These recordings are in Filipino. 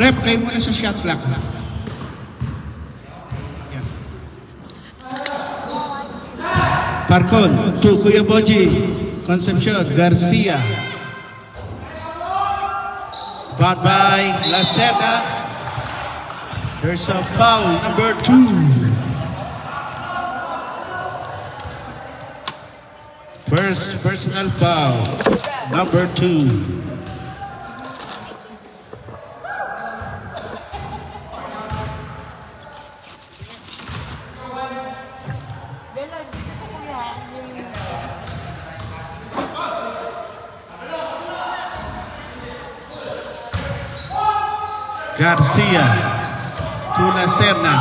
Rep, kayo muna sa shot clock. Parcon, to Kuya Boji, Concepcion, Garcia. Bought by Lacerda. There's a foul, number 2. First personal foul, number 2. Garcia to Lacerda.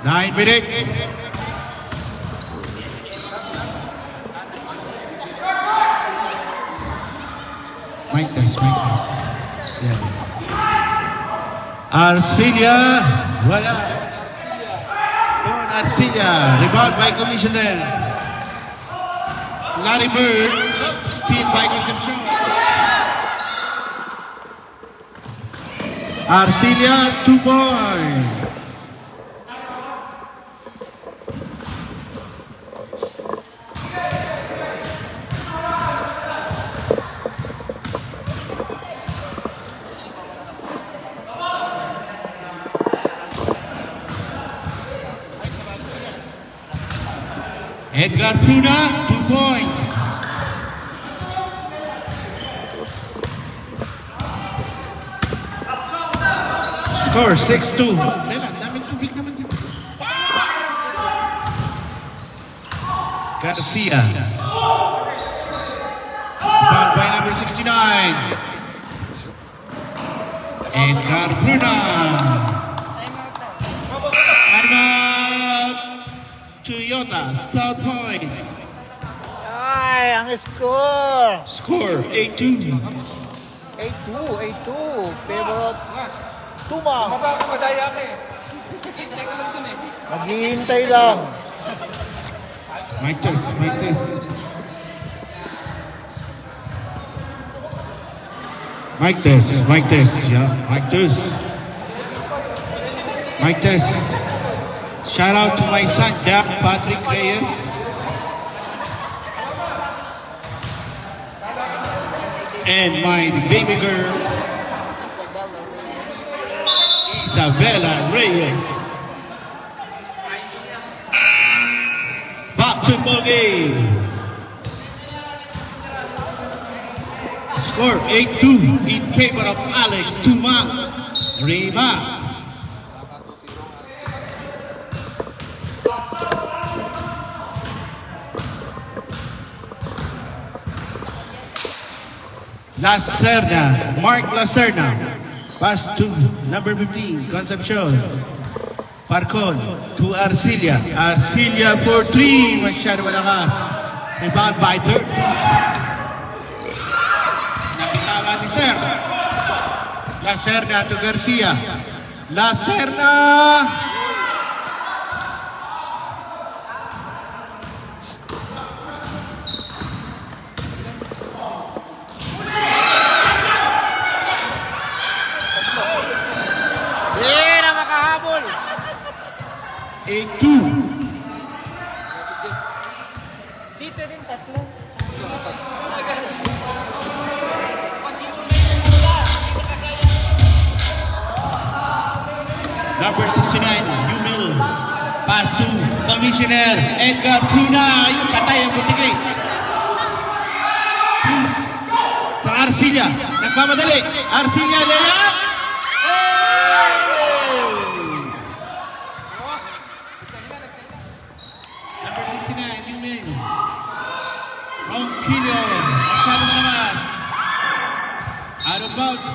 Nine minutes. Mic test. Yeah. Arcilia, wala. Arcilia, rebound by Commissioner. Larry Bird, steal by Concepcion. Arcilia, 2 points. Edgar Pruna, 2 points. Score 6-2. Lela, daming tubig naman dito. Garcia. Fouled by number 69. Edgar Pruna. Toyota, South Point. Ay, ang score. Score, 8-2. 8-2. Pero, tumang. Mabaka madaya ka eh. Hintay ka lang dun eh. Naghihintay lang. Mic test. Yeah, mic test. Shout out to my son, Jack Patrick Reyes. And my baby girl, Isabella Reyes. Back to ball game. Score 8-2 in favor of Alex Tumang Remax. Lacerda, Mark Lacerda. Pass to number 15, Concepcion. Parcon to Arcilia. Arcilia for 3. Masyado malakas. Rebound by third. Nakitawa ni Sir. Lacerda to Garcia. Lacerda. Hindi na makahabol. 8-2. Dito rin tatlo. Number 69, Yumil. Pass to Commissioner Edgar Pruna. Yung patay ang butigay. Please. Sa Arcilia. Nagmamadali. Arcilia, layup. Number 69, Yumil. Ronquillo. Masyado malakas. Out of bounds.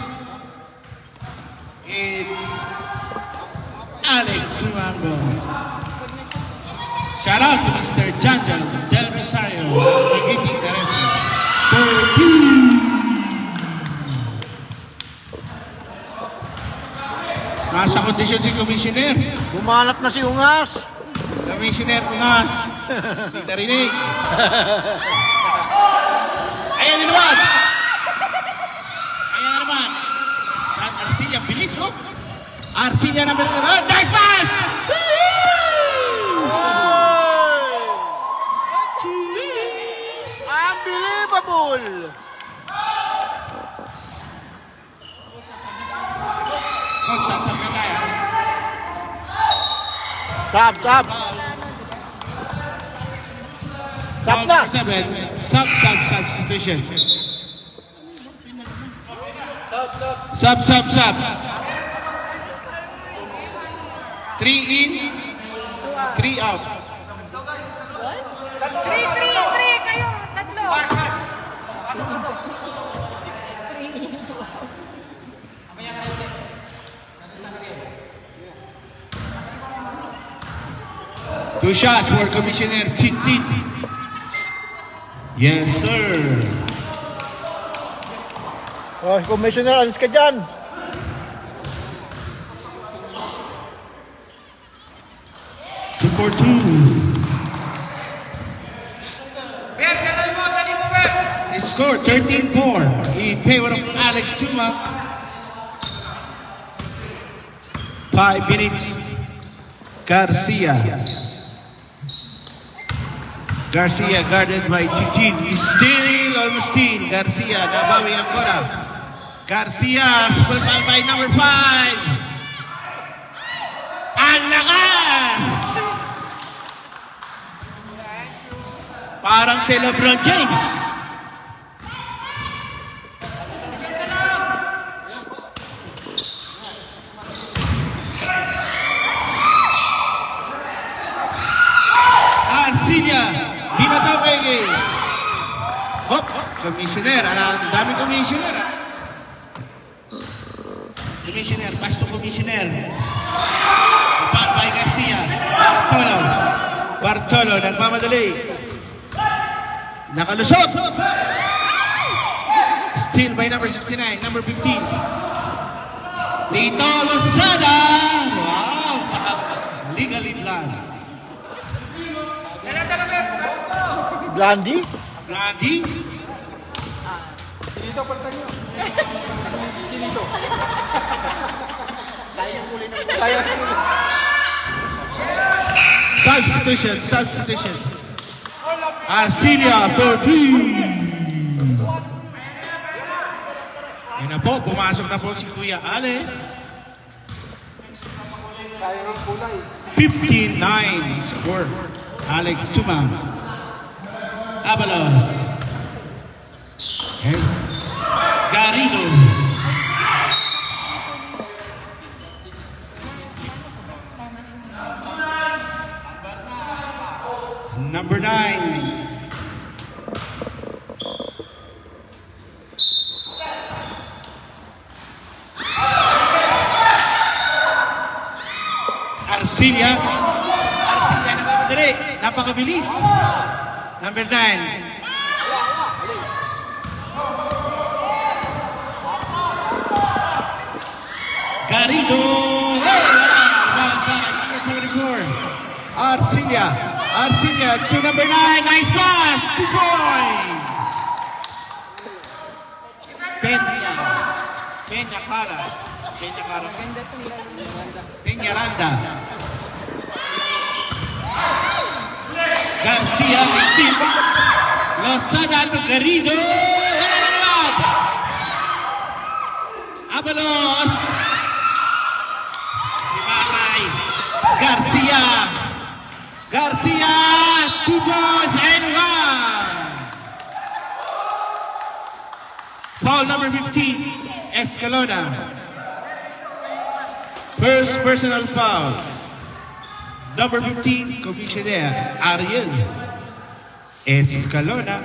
It's Alex Tumango. Shout out to Mr. Janjan Del Rosario, Nagiting Director. For two. Nasa kondisyon si Commissioner. Bumanat na si Ungas. Commissioner Ungas. Hindi narinig. Ayan na naman. Ayan na naman. At Arcilia, bilis oh. Arcilia naman. Oh, nice pass! Unbelievable! Coach, sasabi tayo. Sab, sab. Sab na. Substitution. Sub. 3 in, 3 out. 3 kayo, tatlo. Two shots for Commissioner Chin. Yes, sir. Oh, Commissioner, alis ka dyan. Two for two. The score 13-4 in favor of Alex Tuma. 5 minutes. Garcia guarded by Chitin. Still almost steal. Garcia, nabawi ang bola. Garcia, split by number 5. Ang lakas! Parang si LeBron James. Arcilia, binataw kay Hop, Commissioner. Ang dami Commissioner. Commissioner, pass to Commissioner. Back by Garcia. Bartolo, nagmamadali. Nakalusot. Still by number 69, number 15. Lito Lozada. Wow, legally blind. Blondie? Randy. Dito, palitan nyo. Dito. Sayang uli na. Sayang uli. Substitution. Arcilia for 3. Yan na po, pumasok na po si Kuya Alex. Sayang ang kulay. 59 score. Alex Tuma. Abalos. And Garrido. Number 9. Arcilia nagmamadali. Napakabilis. Number 9. Garrido. Arcilia to number 9. Nice pass. 2 points. Peñaranda. Garcia still. Lozada to Garrido. Wala na naman. Abalos. Ibaray. Garcia. 2 points and 1. Foul number 15. Escalona. First personal foul. Number 15, Commissioner Ariel Escalona.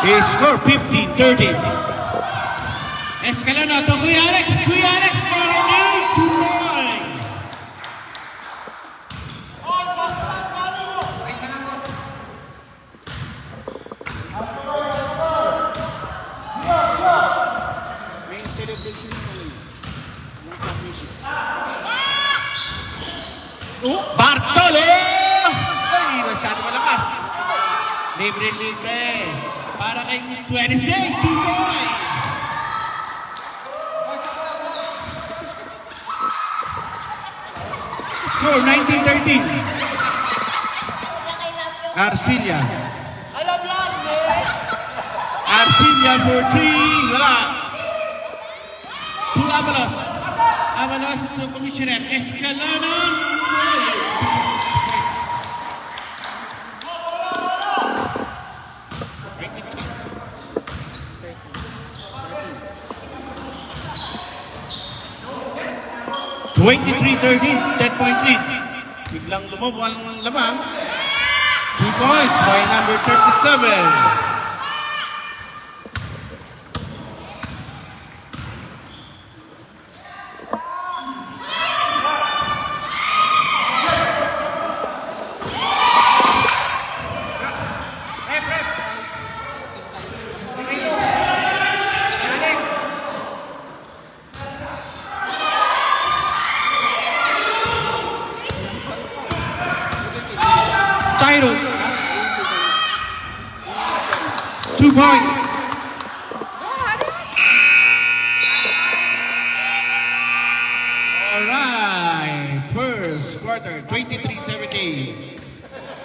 His score 15-13. Escalona to Kuya Alex for only 2 points. libre. Para kay Miss Wednesday, 2 points. Score 19-13. Arcilla. Arcilla for 3. Wala. To Avalos. Avalos to Commissioner Escalona. (23-13), 10-point lead. Biglang lumobo ang lamang. 2 points by number 37. Titles. 2 points. All right. First quarter, 23-17.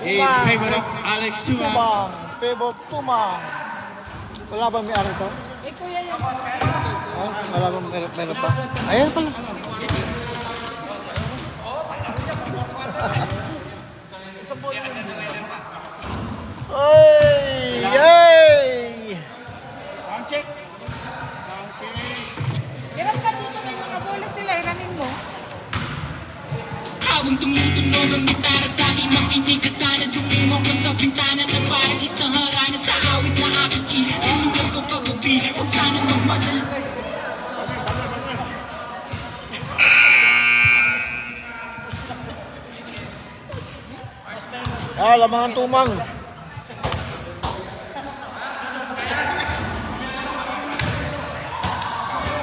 In favor of Alex Tumang. Tumang. Pebo, tumang. Wala ba may-ari to? Eh, kuya yun. Oh, wala ba meron pa? Ayan pala. Oy! Yay! Sound check. Sound check. Hirap ka dito, may mga bola sila. Hiramin mo. Habang tumutunog ang gitara sa akin, makinig ka sana. Tumingin ko sa bintana na parang isang harana sa awit na aking chi. Sinugal ko pag-ubi, huwag sana magmadali. Lamangan tumang.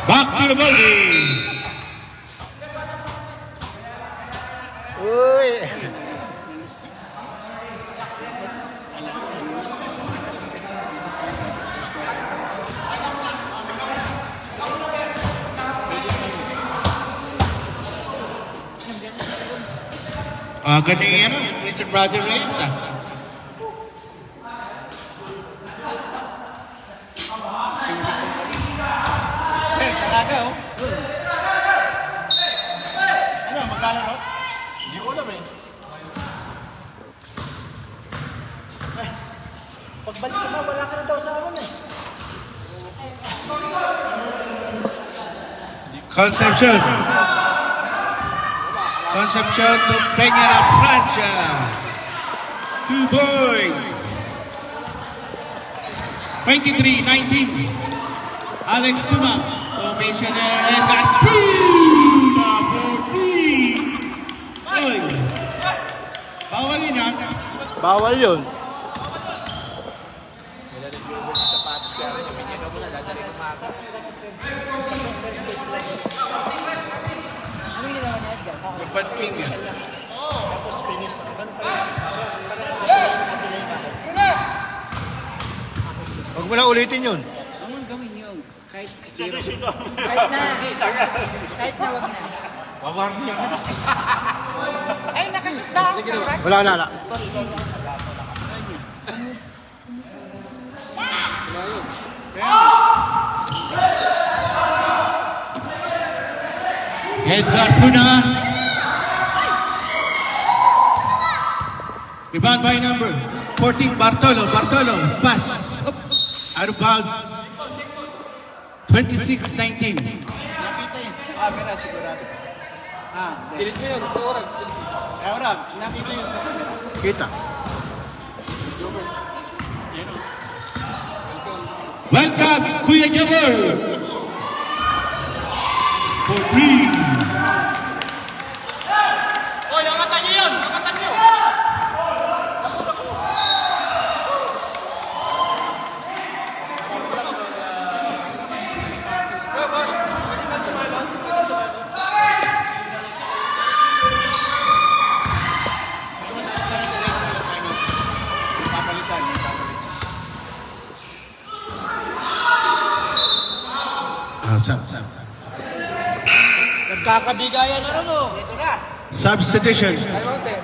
Back to the bogey. Uy! Ganda yung Mr. Brother Reyes. Talaga, oh. Ano, maglalaro? Hindi ko alam eh. Pagbalik mo, wala ka na daw sa amin eh. Concepcion. Concepcion to Peña La Francia. 2 points. 23-19. Alex Tumang. Commissioner and that number 3. Oy. Bawal yun ha. Bawal yun. Magpanting yan. Tapos finish. Huwag mo na ulitin yun. Anong gawin niyo? Kahit Kahit na. Kahit na, wag na. Ay, nakashoot na ako. Correct? Wala na, wala. Edgar Puna. Rebound by number 14, Bartolo. Bartolo, pass. Up. Out of bounds. 26-19. Nakita yun sa camera sigurado. Pilit mo yun, orag. Orag, nakita yun sa camera. Kita. Welcome, Kuya Jabor. For 3. Sub. Nagkakabigayan na rin, oh. Substitution. Time out eh.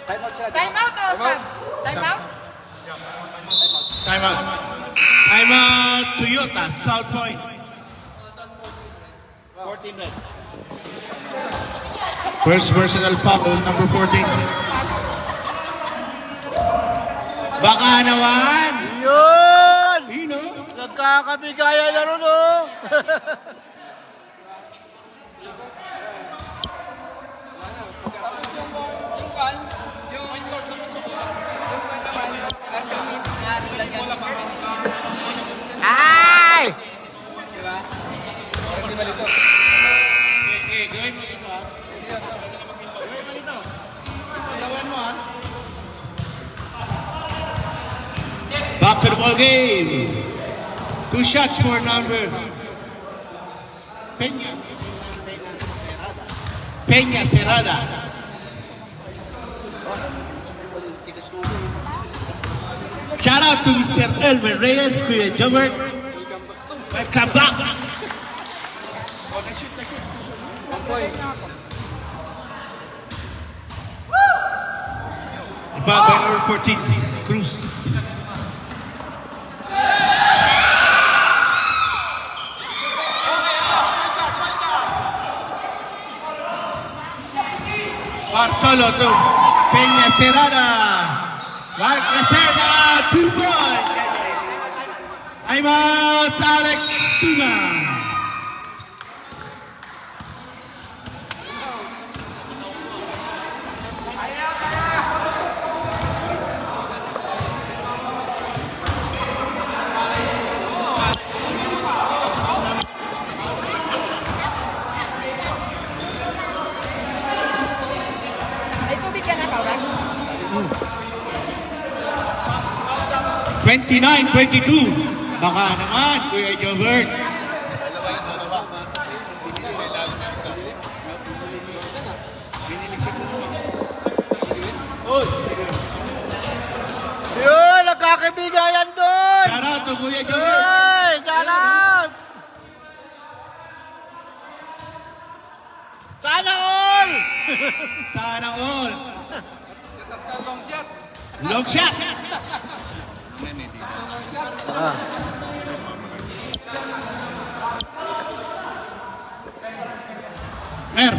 Time out sila. Time out o sub? Time out? Timeout. Timeout, Toyota, South Point. 14 red. First personal foul, number 14. Baka naman. Yun! Ino? Nagkakabigayan na rin, oh. Ay! Hindi malito. Sige, gawin mo dito ha. Gawin mo dito. Lawan mo ha. Back to the ball game. 2 shots for number Peña Cerrada. Shout out to Mr. Elmer Reyes, Kuya Jobert. Welcome back. Rebound by number 14, Cruz. Bartolo to Peña Cerrada. Mark Lacerda, 2 points. I'm out, Alex Tuma. May tubig ka na, Kauran? 29-22. Baka naman, Kuya Jobert. Yun! Nagkakabigayan doon! Shout out to Kuya Jobert. Yun! Shout Sana all! Sana all. Tapos na long shot. Long shot. Ah. Mer.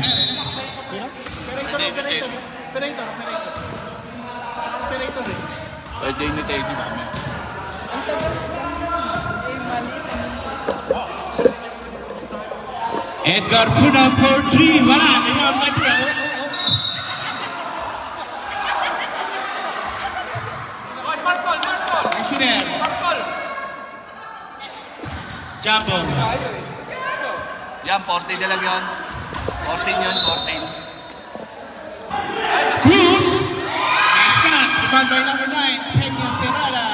Edgar Puna for 3. Wala. Rebound by Puna. Missioner. Jumbo. Yan, 40 na lang yun. 14 yun, 14. Cruz. Nice cut. Rebound by number 9, Peña Cerrada.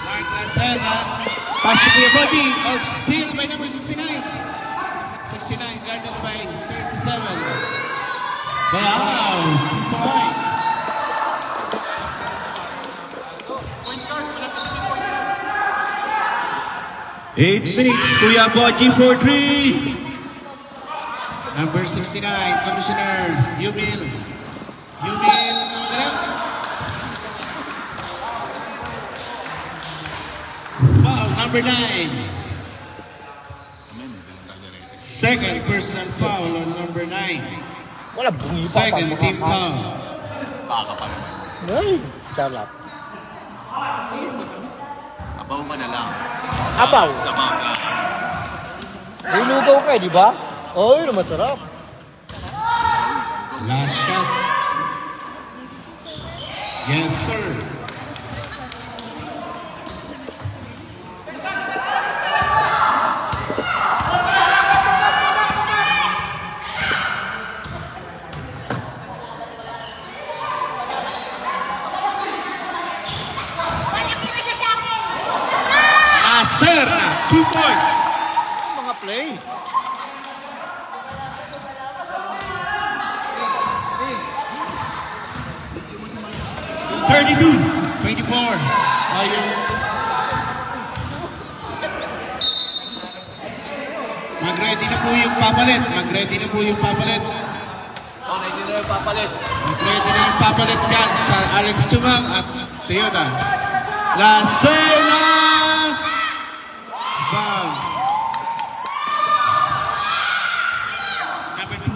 Mark Lacerda. Pass to your body. All steal by number 69. 69 guarded by 37. Wow. 2 points. Eight minutes, Kuya Boji for 3. Number 69, Commissioner Yumil. Foul, number 9. Second personal foul on number 9. Wala bungi pa. Second team foul. Baka pa naman. Ay, sarap. Abaw ka na lang. Abaw. Sa mga. Hinugaw ka, di ba? Oo, yun naman sarap. Last shot. Yes, sir. Sir, 2 points. Mga play. $32, 24. papalit. Mag-ready na po yung papalit. Oh, ready na yung papalit. Mag-ready na yung papalit yan sa Alex Tumang at Toyota. Lasena! Foul. Number 2.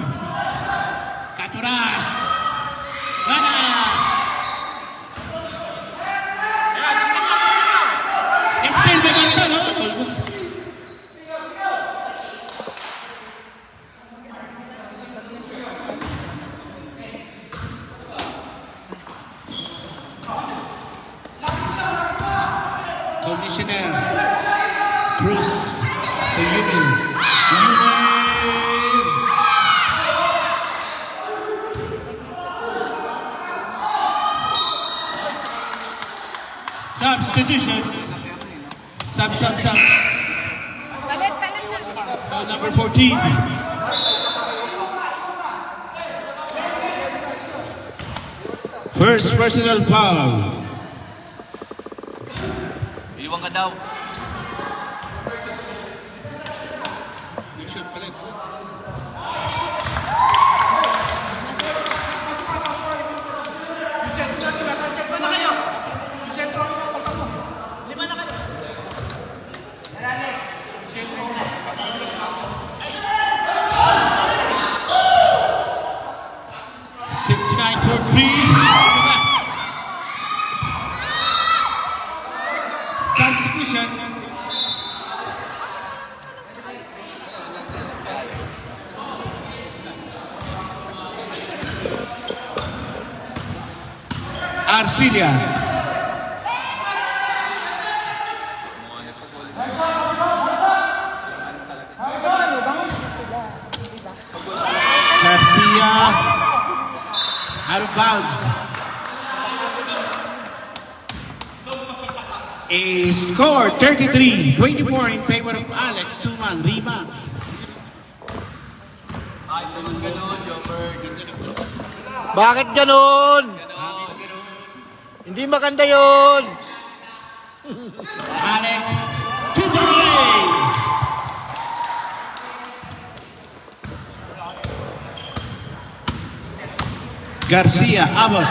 Caturas. Gana! Still maganda, no? Almost. Commissioner Cruz to Union. Substitution. Sub. Palit na. Foul number 14. First personal foul. Iwan ka daw. You should palit. Lima na kayo. 69-4-3. Substitution. Arcilia. Garcia. Out of bounds. A score 33-24 in favor of Alex Tumang. Rebounds. Ay, ganun, Jobber. Bakit ganun? Hindi maganda yun. Alex Tumang. Garcia, Abot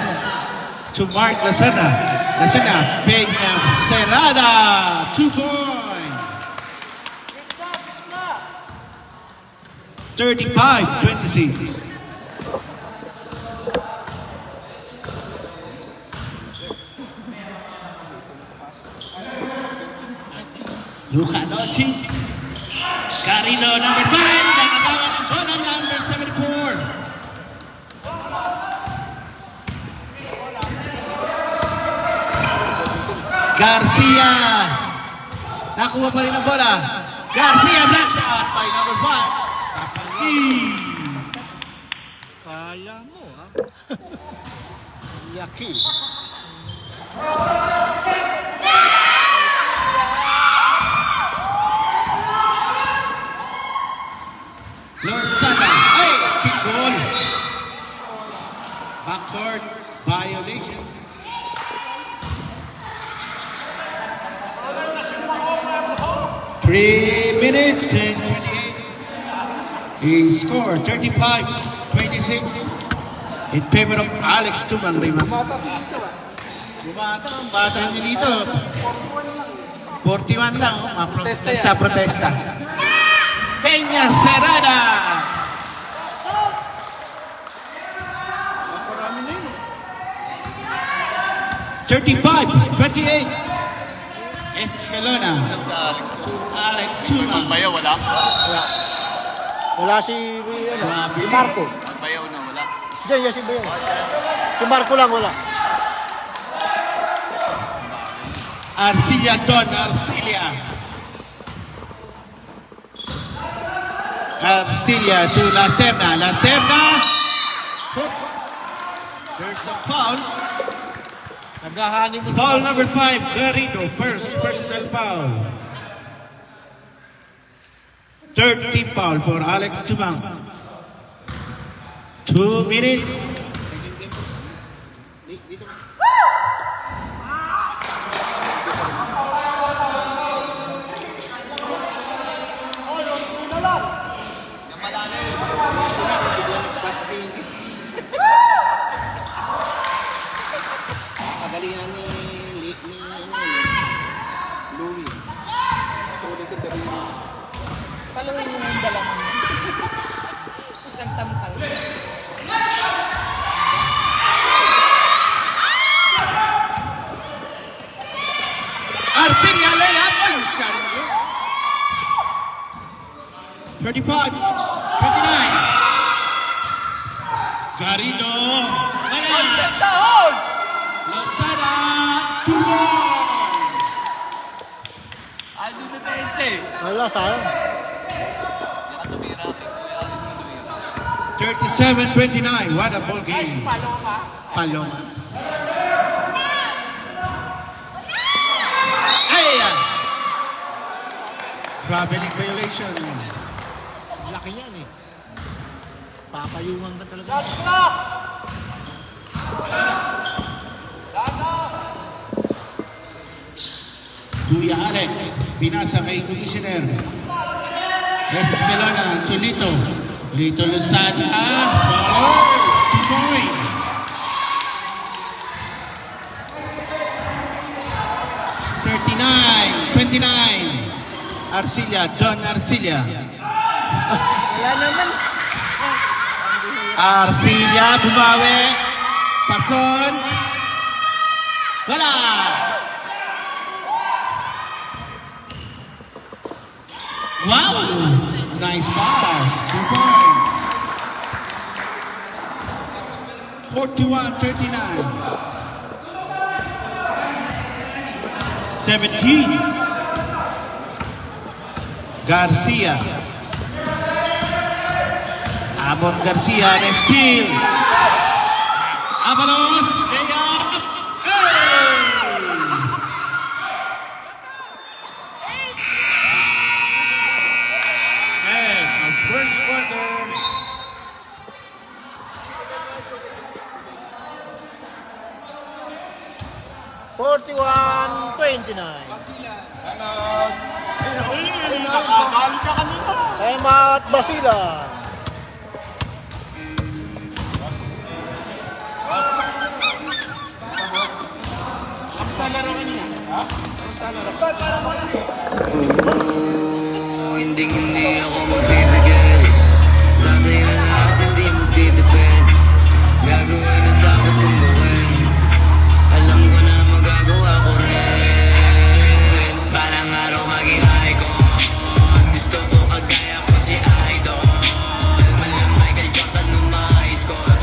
to Mark Lasena. Lasena, Peña Serrada, 2 points. 35-26. Luka Doncic. Carino, number 5. Nakagawa ng bola, number 74. Garcia. Nakuha pa rin ang bola. Garcia, blast shot by number 5. Tapagi. Kaya mo, ha? Yaki. Losada. Hey, kick goal. Backcourt violation. Three minutes, 10:28. He scored 35-26 in favor of Alex Tumang. Bumata ang bata niya dito. 41 lang. Protesta. Peña Serrada. Marami na yun. 35-28. Escalona. Sa Alex Tumang. Magbayaw, wala? Wala. Wala si Marco. Magbayaw na, wala. Diyan, si Bayan. Si Marco lang wala. Arcilia Don, Arcilia. Arcilia to Lacerna. Lacerna. There's a foul. Naghahanin mo. Foul number 5, Garrido. First personal foul. 30 foul for Alex Tumang. 2 minutes. Paluin mo yung dalaman mo. Isang tamtal. Arcelia layup. Ay, shot it. 35, 29. Garrido. Wala. Down! Lozada. 2-1. Aldo na tense. Wala, sayang. Yan tumira kay Kuya Alis na tumira. 37-29. What a ball game. Paloma. Paloma. Ay! Traveling violation. Laki yan eh. Papayungan ka talaga. Kuya Alex, pinasa kay Commissioner. Escalona, to Lito. Lito Lozada, follows, 2 points. Arcilia, Don Arcilia. Wala naman. Arcilia, bumawi. Pakon. Wala. Wow! Nice pass. 2 points. 41-39. 17. Garcia. Amon Garcia na steal. Avalos. Layup. And our first quarter. Forty-one, 29. Emat Basila. Hindi ako magbibigay. Tataya lahat, hindi mo titipid. Gagawin ang dapat kong gawin. Alam ko na magagawa ko rin. Parang araw maging icon. Gusto ko kagaya ko si Idol. Malang Michael Jordan nung mga score.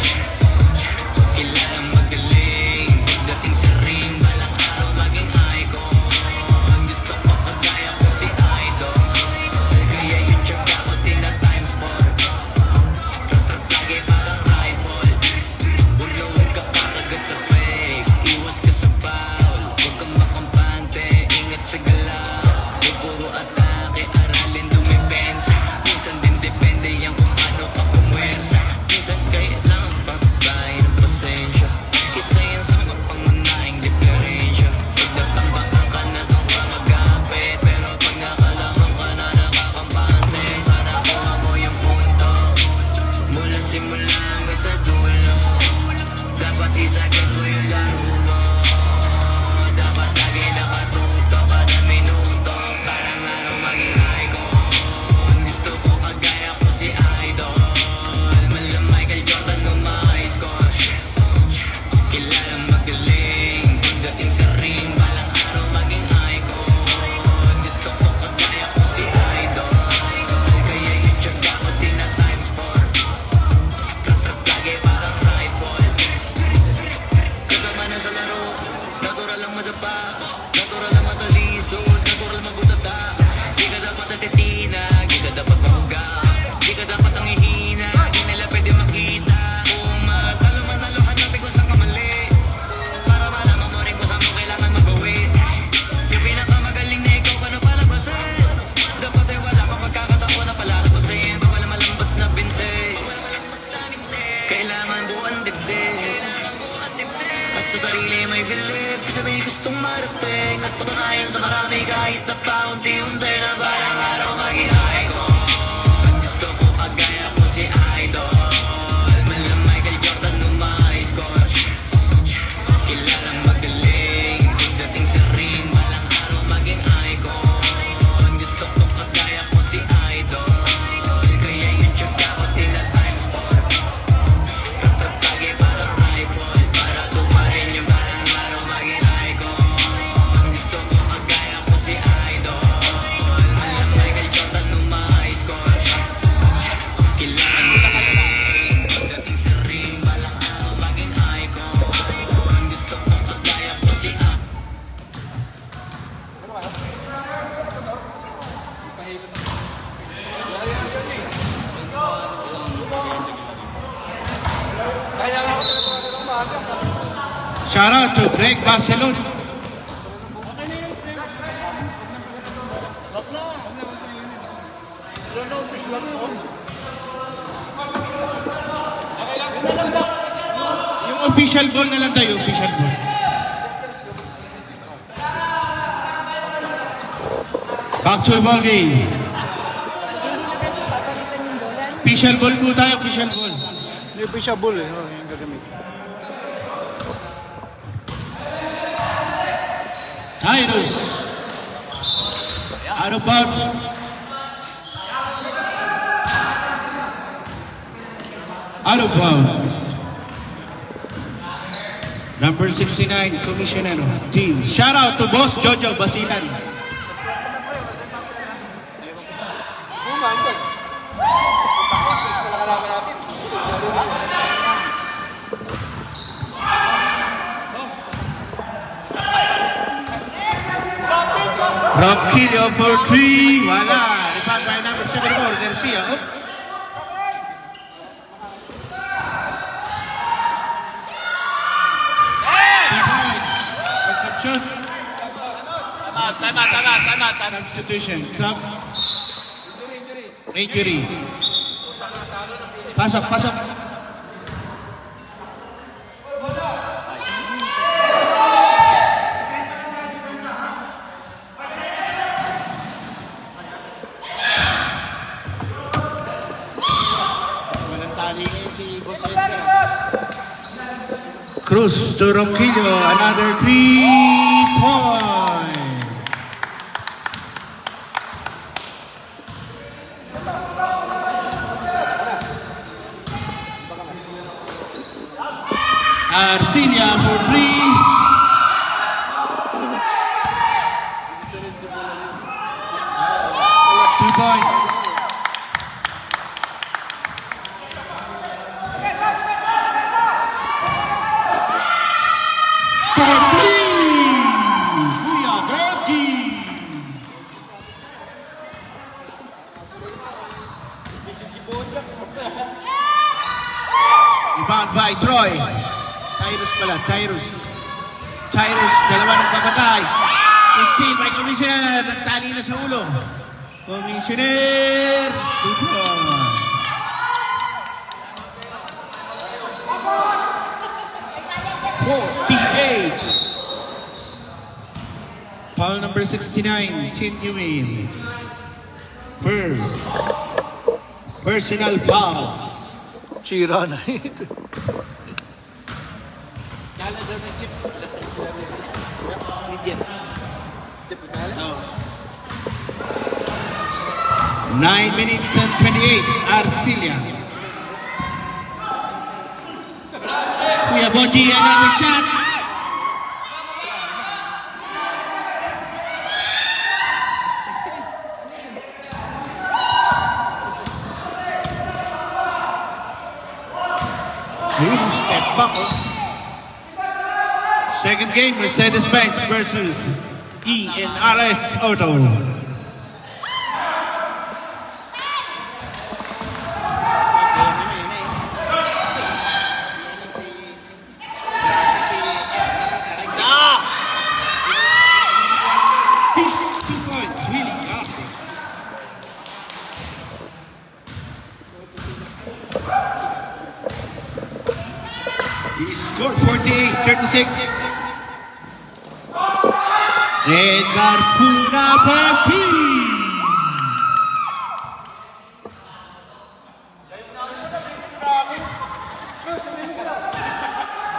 Kilalang magaling. Pagdating sa ring, balang araw maging icon. Gusto ko kagaya ko si Idol. Kaya yung tsaga ko tina-times 4. Tatatagay parang rifle. Bulawin ka paragad sa fake. Iwas ka sa foul. Huwag kang makampante. Ingat sa galaw. Huwag puro atake. Aralin dumipensa. Minsan din depende yan kung ano ka pumwersa. Minsan kailangan pagbahay ng pasensya. Isa yan sa mga pangunahing diferensya. Pag natambakan ka na doon ka mag-apit. Pero pag nakalaman ka na nakakampante. Sana kuha mo yung punto. Mula simula hanggang sa dulo. Dapat isagad mo yung laro mo. Dapat lagi nakatuto kada minuto. Parang araw maging icon. Gusto ko kagaya ko si Idol. Malang Michael Jordan nung mga score. Kilalang magaling. Pagdating sa ring, balang araw maging icon. Gusto ko kagaya ko si Idol. Kaya yung tsaga ko tina-times 4. Ratrat lagi parang rifle. Kasama na sa laro. Natural lang madapa. Natural lang mataliso. Natural magutata. Di ka dapat natitina. Di ka dapat mahuga. Di ka dapat ang ihina. Di nila pwede makita. Kung matalo manalo, hanapin kung saan ka mali. Para malaman mo rin kung saan mo kailangan magbawi. Yung pinakamagaling na ikaw, paano palabasin? Dapat ay wala kang pagkakataon na palalabasin. Bawal malambot na binte. Kailangan buuan dibdib. At sa sarili may bilib. Kasi may gustong marating. At patunayan sa marami kahit na paunti-unti na balang araw maging icon. Gusto ko kagaya ko si Idol. Malang Michael Jordan nung mga score. Kilalang magaling. Pagdating sa ring, balang araw maging icon. Gusto ko Shout out to Greg Barcelon. Yung official goal na lang tayo, official goal. Back to the ball game. Hindi na kasi papalitan yung bola. Official goal po tayo, official goal. Hindi pa siya bull eh. Oh, yung gagamit. Tyrus. Out of bounds. Out of bounds. Number 69, Commissioner Team. Shout out to Boss Jojo Basilan. Rob Kilio for 3. Wala. Rebound by number 74, Garcia. Oh. Substitution. Tama. Substitution. Sub. Injury. Pasok. Walang tali ngayon si Boss Edgar. Cruz to Ronquillo. Another 3-point. Arcilia for 3. Two-point. For 3. Kuya Gorky. Rebound by Troy. Tyrus pala, Tyrus. Dalawa nagpapatay. Steal by Commissioner. Nagtali na sa ulo. Commissioner. 2-point. Foul number 69, Chin Yumin. Personal foul. Sira na ito. Oh. 9 minutes and 28, Arcilia. Kuya Boji, another shot. Ayun, step back. Oh. Second game, Mercedes-Benz versus ENRS Auto. He scored 48-36. Edgar Punapaki.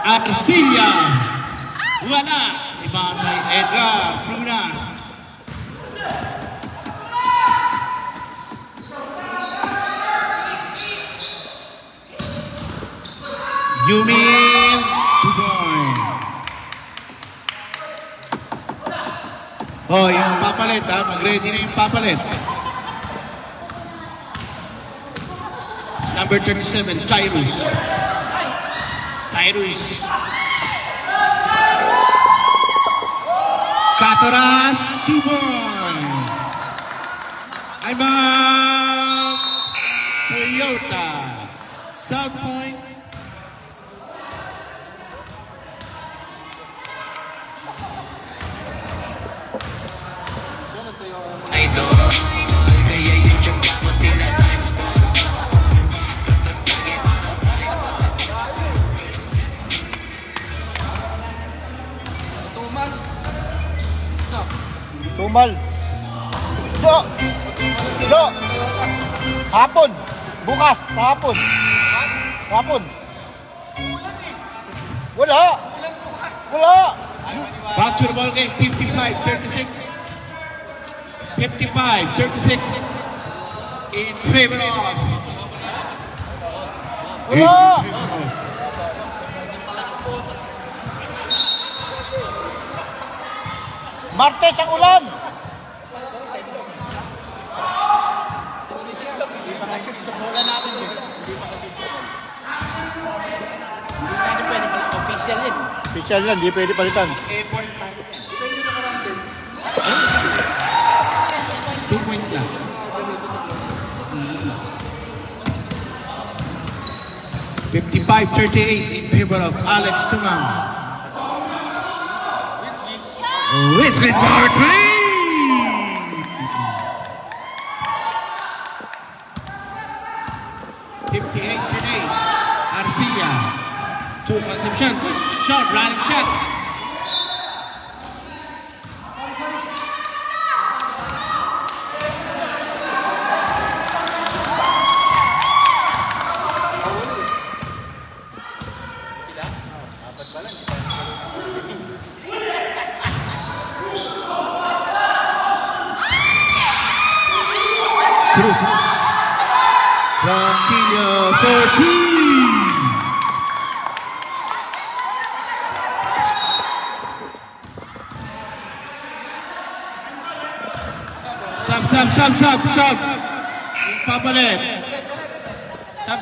Arcilia. Wala. Iba kay Edgar Puna. Yumin, 2 points. Oh, yung papalit ha. Mag-ready na yung papalit. Number 37, Tyrus. Catoras, 2 points. Aimang Toyota, South Point. Do! Do! Hapon! Bukas! Hapon! Hapon! Wala! Wala! Back to the ball game, 55-36. 55-36. In favor of... Wala! Martes ang ulan! Official yan, di pwede palitan. 2 points lang. 55-38 in favor of Alex Tumang. Whiskey power three! Arcia. To Concepcion. Good shot, running shot. Cruz. Ronquillo 14. Sub. Papalit. Sub.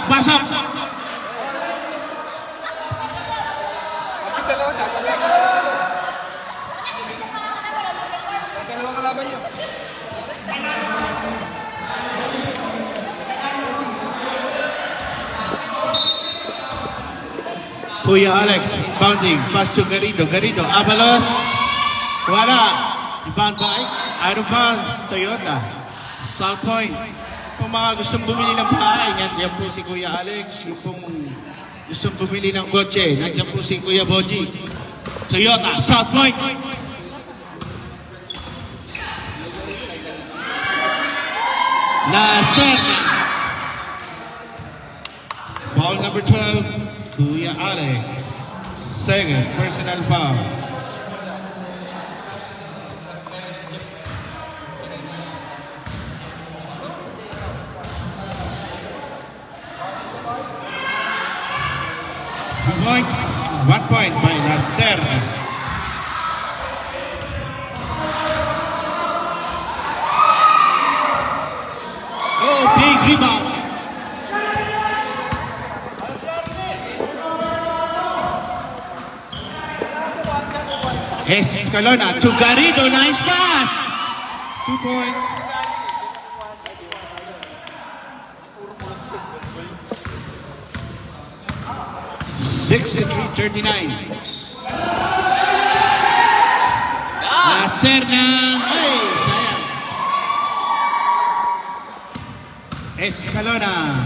Pasok. Dalawang kalaban niyo. Kuya Alex, bounding, pass to Garrido, Abalos, wala, inbound by, out of bounds, Toyota, South Point. Kung mga gustong bumili ng bahay, nandiyan po si Kuya Alex. Yung kung gustong bumili ng kotse, nandiyan po si Kuya Boji. Toyota, South Point. La Serna. Ball number 12, Kuya Alex. Second personal foul. Points, 1 point by La Serna. Oh, big rebound. Escalona to Garrido, nice pass. 2 points. $63-39. La Serna, ay, sayang. Escalona,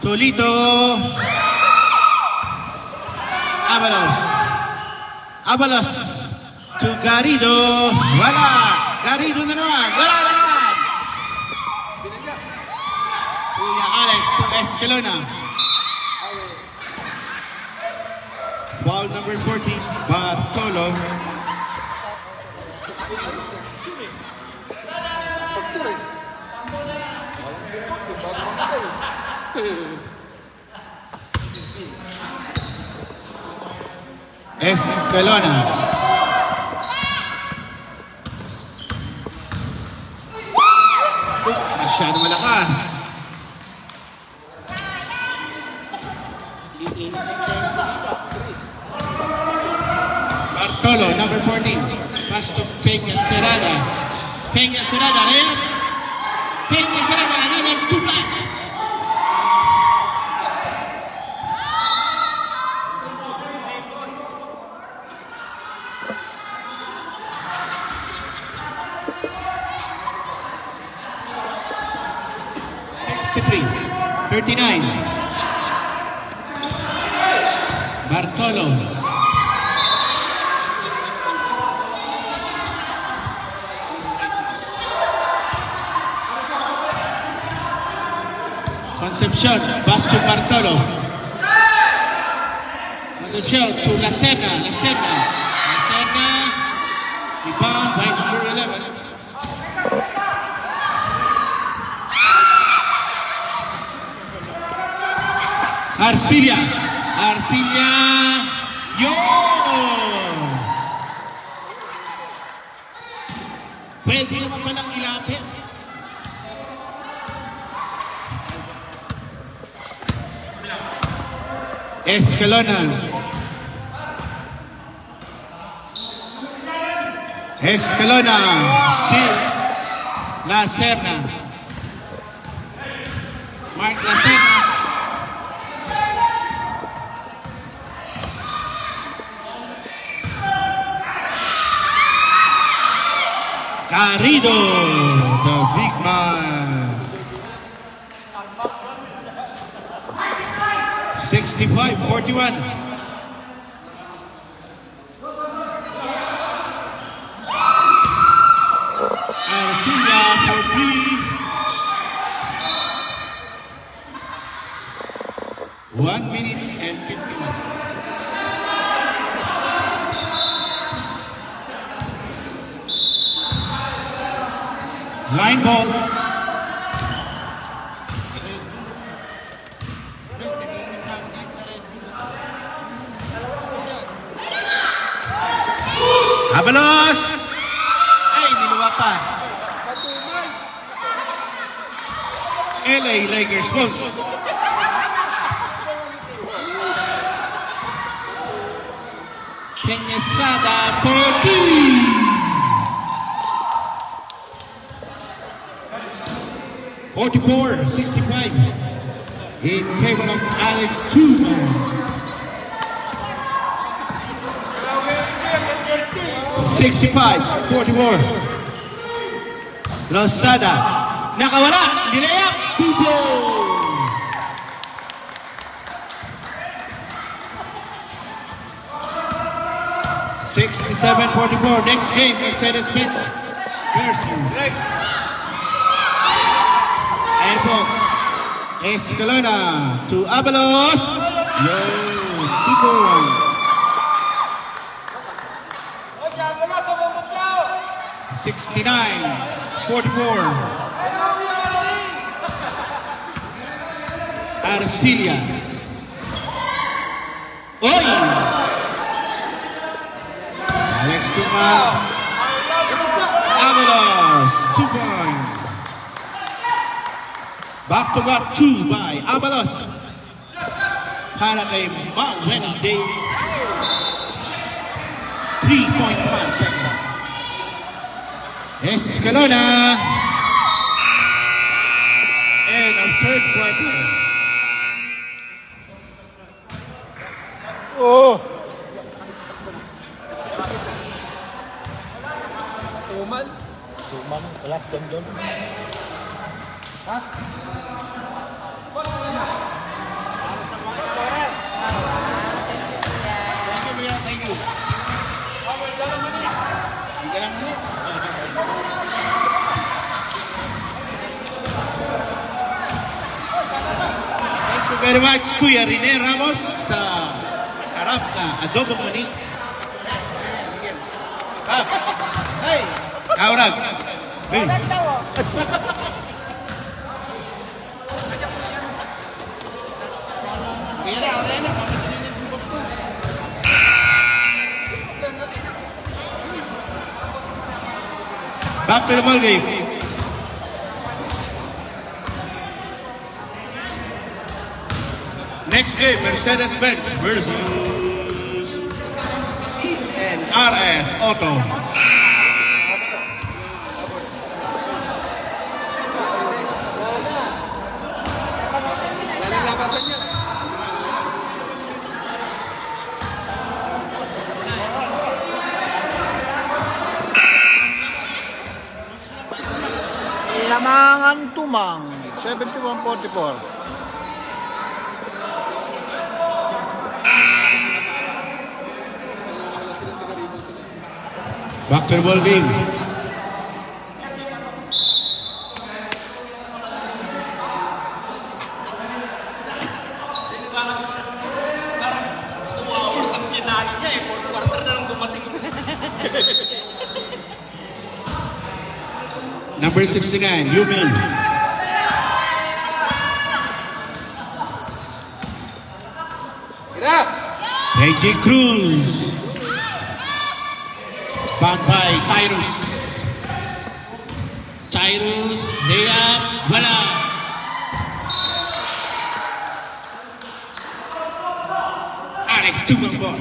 Tolito, Abalos to Garrido, wala. Garrido na naman, wala. Kuya Alex to Escalona. Ball number 14, Bartolo. Escalona. Masyado malakas. Bartolo, number 14. Pass to Peña Serrada. Peña Serrada, another 2 blocks. $63-39. Bartolo. Concepcion, pass to Bartolo. Concepcion to Lacerna. Lacerna. Rebound by number 11. Arcilla. Yun! Pwede naman palang ilapit. Escalona. Still. Lacerna. Mark Lacerna. Garrido, the big man. 65-41. Arcilla for 3. 1 minute and 51. Line ball. Abalos! Ay, niluwa pa. LA Lakers ball. Peña Estrada for 2. 44-65 in favor of Alex Tuman. 65-44. Losada. Nakawala. Nilayap. Tubo. $67-44. Next game, Mercedes-Benz versus Ayan po. Escalona to Abalos. Yo, 2 points. 69-44. Arcilla. Oy! Alex Tuman. Abalos, 2 points. Back-to-back 2 by Abalos. Para kay Mount Wednesday. 3.5 seconds. Escalona. And our third quarter. Oh! Tuman. Tuman, wala doon. Ha? Para sa mga scorer. Thank you. Thank you very much, Kuya Rene Ramos, sa sarap na adobong manik. Hey! Kaurag! Hey! Back to the ball game. Next game, Mercedes-Benz versus ENRS Auto. Nalalabasan niya. Lamangan Tumang, 71-44. Back to the ball game. Number 69, Yumin. AJ Cruz. Back by Tyrus. Tyrus, layup, wala. Alex Tugambon.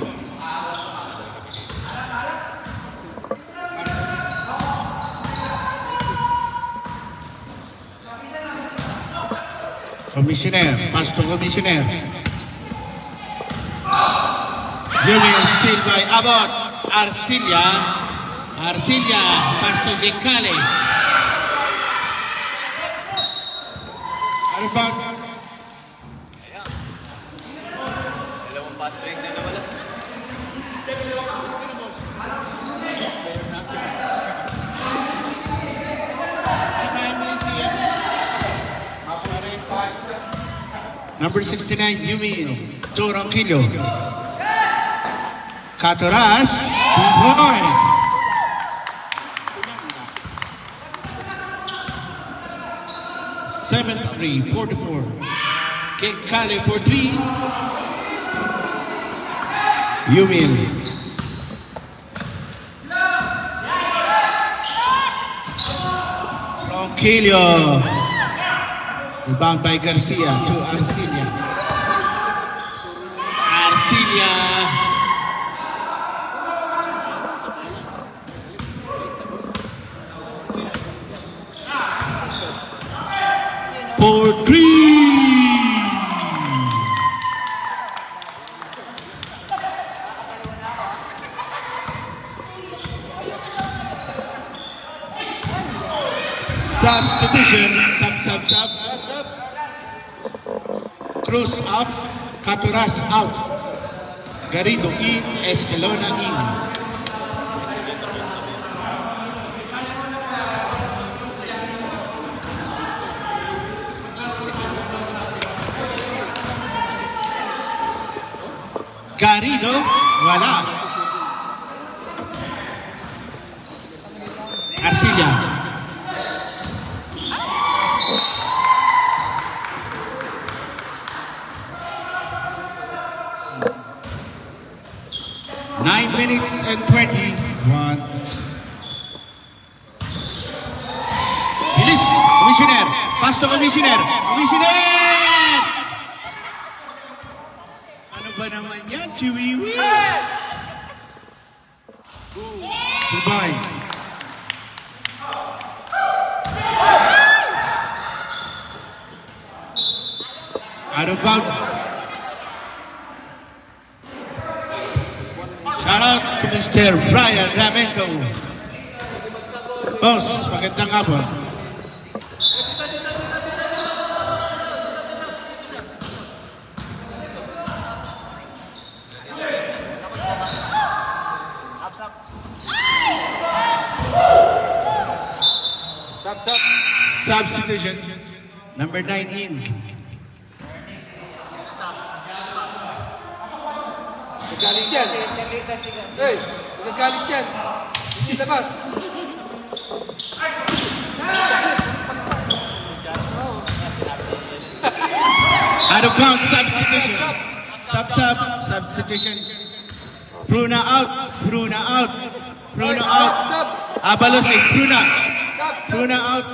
Commissioner, pass to Commissioner. Yumin still by Abbott. Arcilia. Arcilia, pass to Jekale. Ano ba? Dalawang pass break na nawala. Number 69, Yumin. Torangkillo. Catoras. 2 points. Seven, 3, 44. Kale for 3. Yumin. Ronquillo. Rebound by Garcia to Arcilia. Arcilia. For 3. Substitution. Sub. Cruz up. Catoras out. Garrido in. Escalona in. Garrido, wala. Arcilia. Nine minutes and 21. Bilis, Commissioner. Pass to Commissioner. Commissioner! Ano ba naman yan, Chiwiwi? 2 points. Out of bounds. Shout out to Mr. Brian Ramento. Boss, magandang hapon. Substitution. Number 9 in. Nagagalit yan. Hey, nagagalit yan. Hindi labas. Out of bounds, substitution. Substitution. Bruna out. Abalos is Bruna. Bruna out.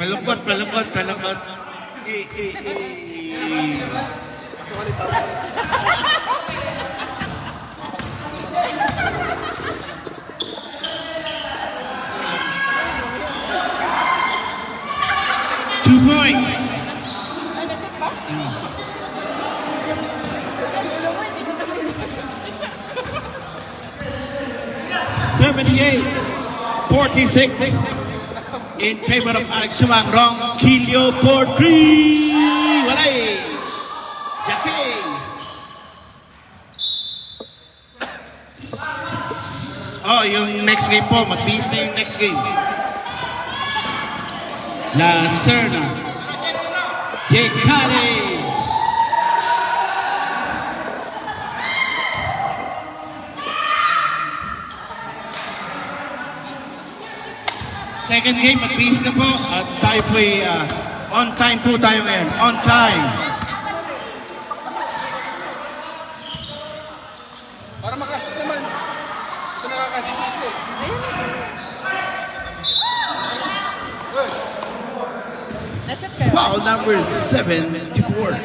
Malungkot. Two points. Ay, nasip ba? Alam mo, hindi ko nakalimutan. 78-46 in favor of Alex Sumang. Ronquillo for 3. Walay. Jackie. Oh, yung next game po. Magbihis na yung next game. La Serna. Jekale. Second game, magbihis na po. At tayo po on time po tayo ngayon. On time. Para makashoot naman. Gusto nakakashoot isa eh. Na-check kayo. Foul number 74.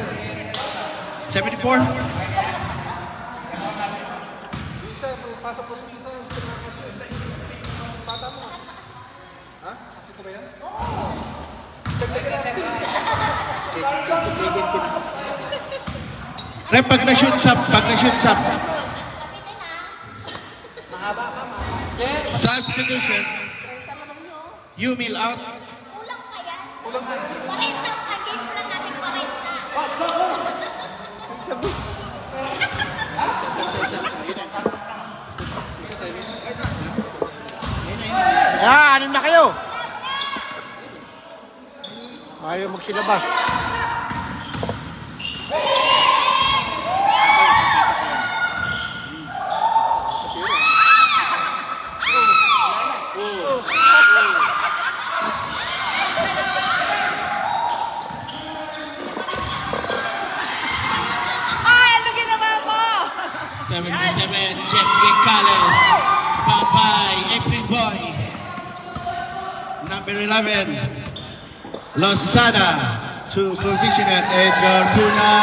74? Isa, pasok po yung isa. Bata mo. Ha? Saksi ko ba yan? Rep, pag na-shoot sub. Substitution. You mill out. Kulang pa yan. 40 ka game lang natin 40. Anim na kayo. Ayaw magsilabas. Ay, ano ginawa mo? 77, check Jekale. Pampay, April Boy. Number 11, Losada to provisioner Edgar Puna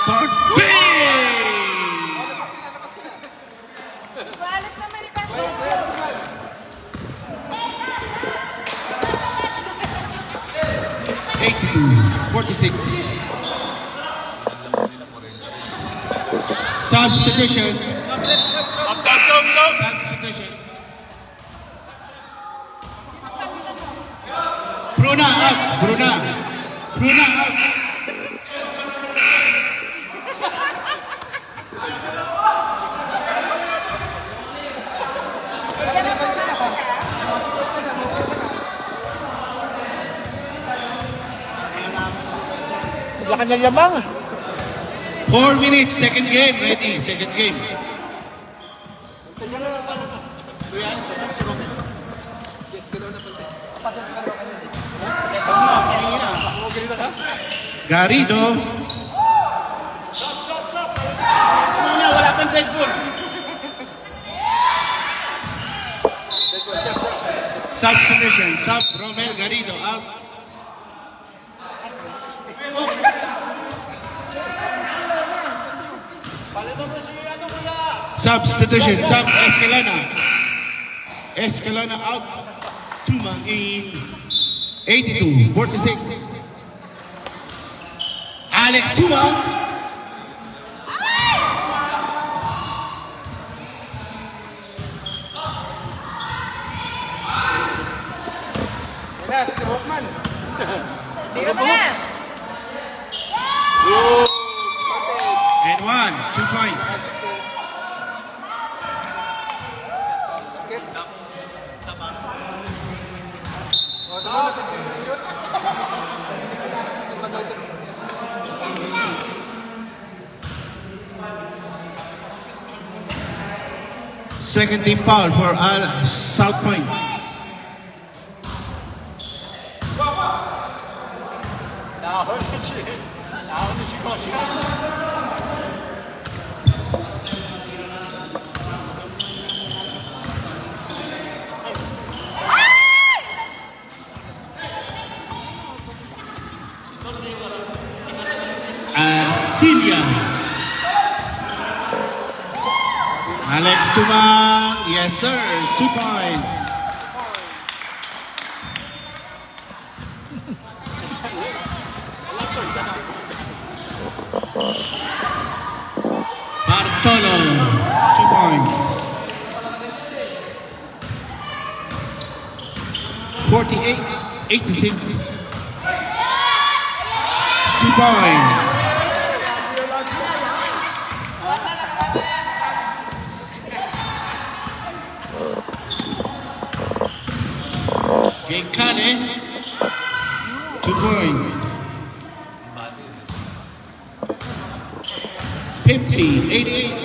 for three! Balik naman ni Patrick. 46. Substitution. Substitution. Bruna out. Bruna out. Laki ng lamang. 4 minutes. Second game. Ready. Second game. Garrido. Wala pang dead ball. Substitution. Sub Romel Garrido out. Substitution. Sub Escalona out. Tumang in 82-46. Alex Tumang. Yan na, si Walkman. Biro mo na. And 2 points. Basket. O, tama na. Shoot. Ito ba ito? Second team foul for South Point. Celia. Alex Tumang, yes sir, 2 points. Bartolo, 2 points. 48-86. 2 points. Dekane. 2 points. 50-88.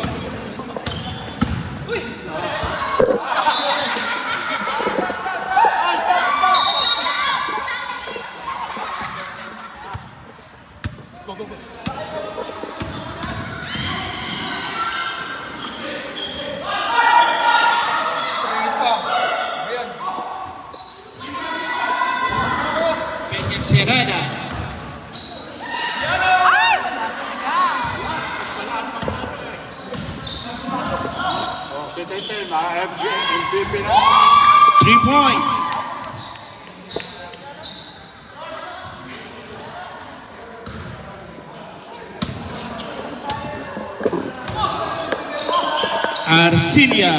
Peña Serrana. Si Tete, MVP na. 3 points. Arcilia.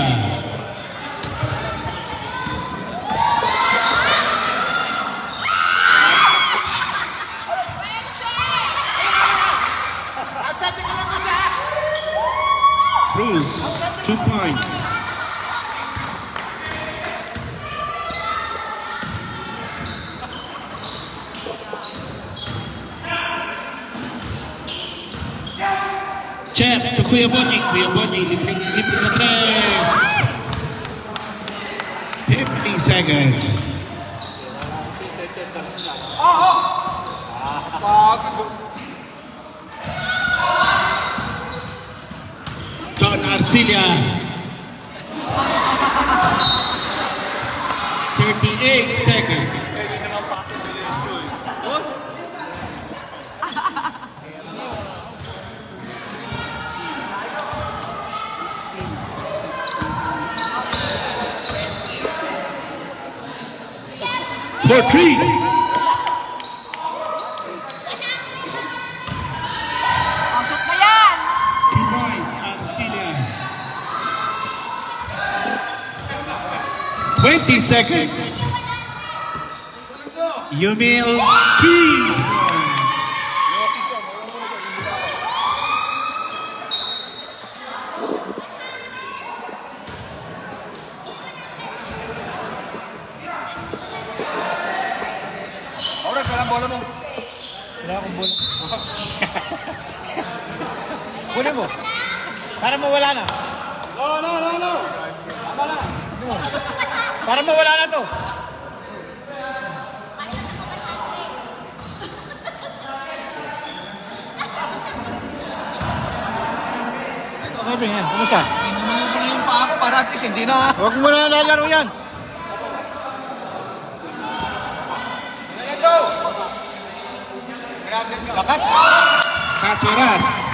Cruz, 2 points. Chef to Kuya Boji, libre sa 3. 50 seconds. John Arcilia. 38 seconds. For 3. Oh, shoot na yan! 2 points, Arcilia. 20 seconds. Yumil Key. Oras, walang bola mo. Wala akong bola. Kunin mo. Para mawala na. No. Tama na. Para mawala na to. Okay, yan. Kumusta? Inunubo na yung paa ko para at least hindi na. Huwag mo na lalaro yan. Lakas! Katuras.